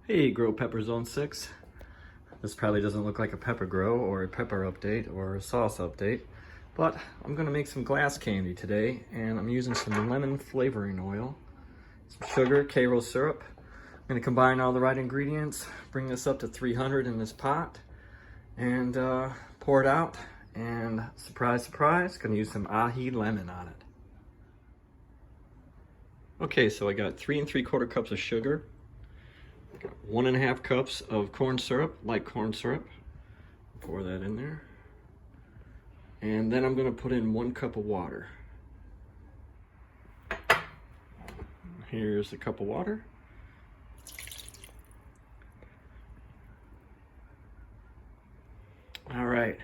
Hey, Growpeppers on 6. This probably doesn't look like a pepper grow or a pepper update or a sauce update, but I'm gonna make some glass candy today, and I'm using some lemon flavoring oil, some sugar, Karo syrup. I'm gonna combine all the right ingredients, bring this up to 300 in this pot, and pour it out. And surprise, surprise, gonna use some Aji lemon on it. Okay, so I got 3 3/4 cups of sugar. Got 1 1/2 cups of corn syrup, light corn syrup. Pour that in there. And then I'm going to put in 1 cup of water. Here's a cup of water. All right.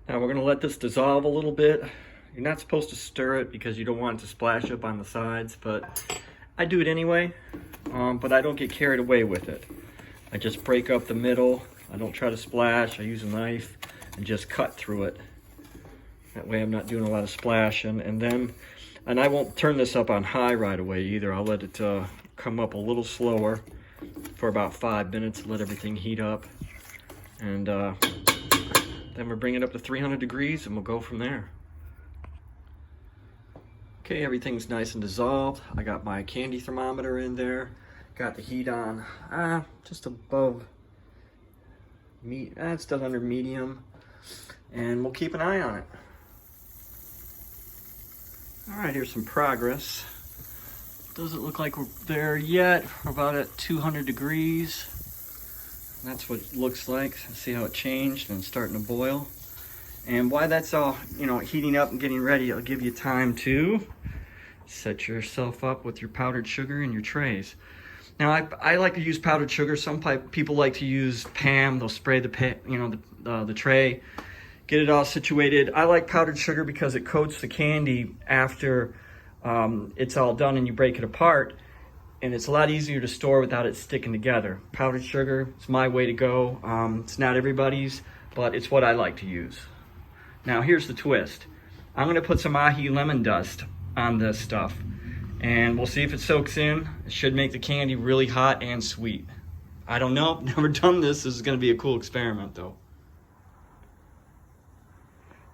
Now we're going to let this dissolve a little bit. You're not supposed to stir it because you don't want it to splash up on the sides, but I do it anyway. But I don't get carried away with it. I just break up the middle. I don't try to splash. I use a knife and just cut through it. That way I'm not doing a lot of splashing. And I won't turn this up on high right away either. I'll let it come up a little slower for about 5 minutes, let everything heat up. And then we'll bring it up to 300 degrees and we'll go from there. Okay, everything's nice and dissolved. I got my candy thermometer in there. Got the heat on just above, it's still under medium. And we'll keep an eye on it. All right, here's some progress. Doesn't look like we're there yet. We're about at 200 degrees. And that's what it looks like. See how it changed and it's starting to boil. And while that's all, heating up and getting ready, it'll give you time to set yourself up with your powdered sugar in your trays. Now, I like to use powdered sugar. Some people like to use PAM. They'll spray the tray, get it all situated. I like powdered sugar because it coats the candy after it's all done and you break it apart, and it's a lot easier to store without it sticking together. Powdered sugar, it's my way to go. It's not everybody's, but it's what I like to use. Now, here's the twist. I'm gonna put some Aji lemon dust on this stuff, and we'll see if it soaks in. It should make the candy really hot and sweet. I don't know, never done this. This is gonna be a cool experiment though.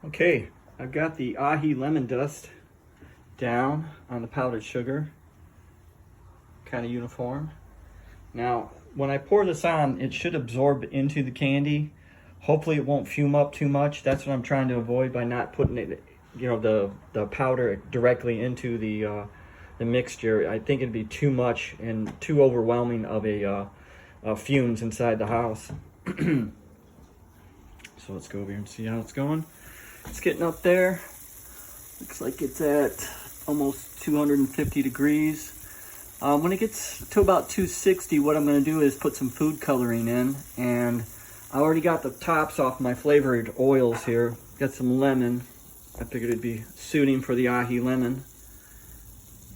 Okay, I've got the Aji lemon dust down on the powdered sugar, kind of uniform. Now, when I pour this on, it should absorb into the candy. Hopefully it won't fume up too much. That's what I'm trying to avoid by not putting it, the powder directly into the mixture. I think it'd be too much and too overwhelming of a fumes inside the house. So let's go over here and see how it's going. It's getting up there. Looks like it's at almost 250 degrees. When it gets to about 260, what I'm going to do is put some food coloring in, and I already got the tops off my flavored oils here. Got some lemon. I figured it'd be suiting for the Aji lemon.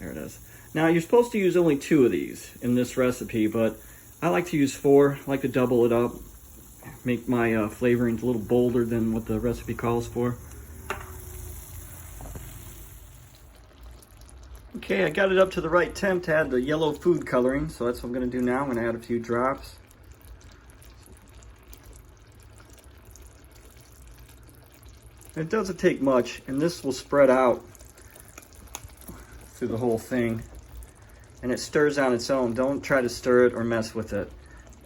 There it is. Now, you're supposed to use only 2 of these in this recipe, but I like to use 4. I like to double it up, make my flavorings a little bolder than what the recipe calls for. Okay, I got it up to the right temp to add the yellow food coloring, so that's what I'm going to do now. I'm going to add a few drops. It doesn't take much, and this will spread out through the whole thing, and it stirs on its own. Don't try to stir it or mess with it.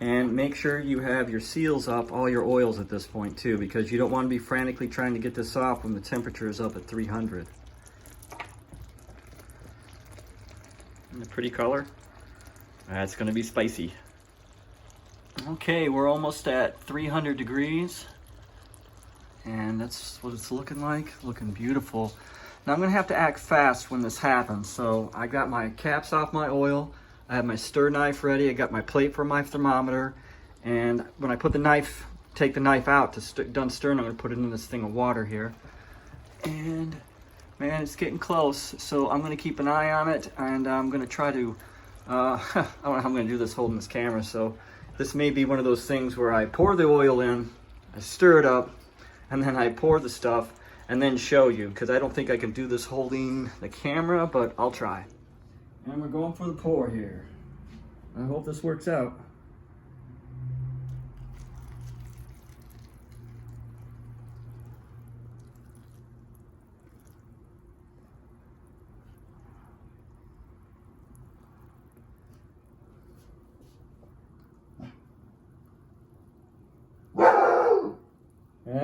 And make sure you have your seals up, all your oils at this point too, because you don't want to be frantically trying to get this off when the temperature is up at 300. And a pretty color. That's going to be spicy. Okay, we're almost at 300 degrees. And that's what it's looking like, looking beautiful. Now I'm gonna have to act fast when this happens. So I got my caps off my oil, I have my stir knife ready, I got my plate for my thermometer, and when I put the knife, take the knife out to done stirring, I'm gonna put it in this thing of water here. And man, it's getting close, so I'm gonna keep an eye on it, and I'm gonna try to, I don't know how I'm gonna do this holding this camera, so this may be one of those things where I pour the oil in, I stir it up, and then I pour the stuff and then show you, because I don't think I can do this holding the camera, but I'll try. And we're going for the pour here. I hope this works out.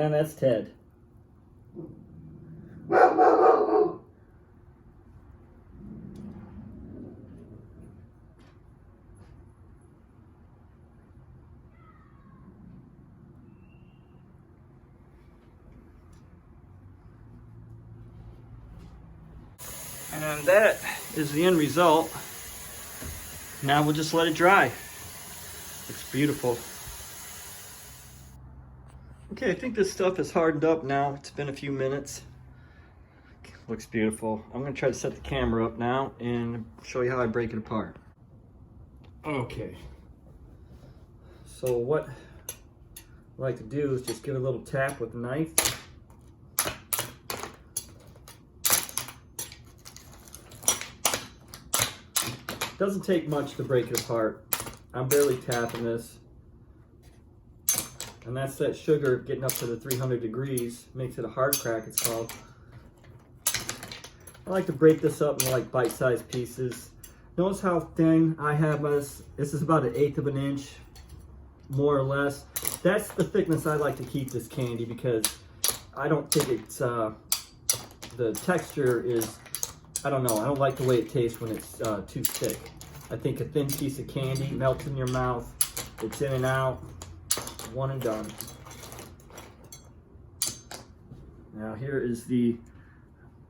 And that's Ted. And that is the end result. Now we'll just let it dry. It's beautiful. Okay, I think this stuff is hardened up now. It's been a few minutes. Looks beautiful. I'm gonna try to set the camera up now and show you how I break it apart. Okay. So what I like to do is just give it a little tap with a knife. Doesn't take much to break it apart. I'm barely tapping this. And that's that sugar getting up to the 300 degrees. Makes it a hard crack, it's called. I like to break this up in like bite-sized pieces. Notice how thin I have this. This is about 1/8 of an inch, more or less. That's the thickness I like to keep this candy because I don't think it's, the texture is, I don't know, I don't like the way it tastes when it's too thick. I think a thin piece of candy melts in your mouth, it's in and out, one and done. Now here is the,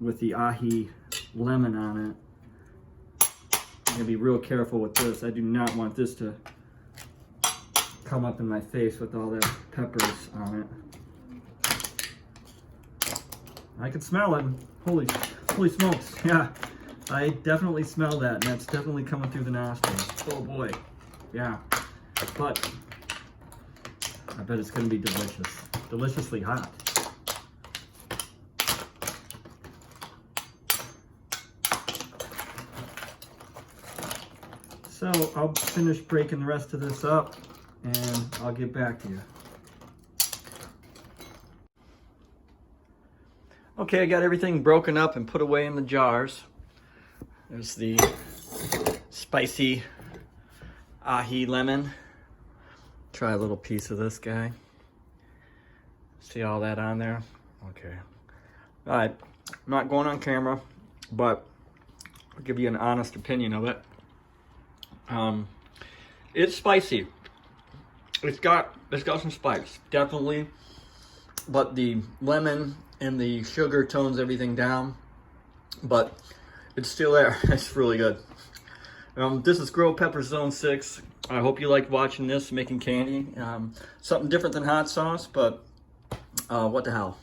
with the aji lemon on it. I'm gonna be real careful with this. I do not want this to come up in my face with all that peppers on it. I can smell it. Holy smokes, yeah. I definitely smell that, and that's definitely coming through the nostrils. Oh boy, yeah. But I bet it's gonna be delicious. Deliciously hot. So I'll finish breaking the rest of this up and I'll get back to you. Okay, I got everything broken up and put away in the jars. There's the spicy aji lemon. Try a little piece of this guy. See all that on there? Okay. All right, I'm not going on camera, but I'll give you an honest opinion of it. It's spicy. It's got some spice, definitely. But the lemon and the sugar tones everything down. But it's still there. It's really good. This is Growpeppers Zone 6. I hope you liked watching this, making candy. Something different than hot sauce, but what the hell.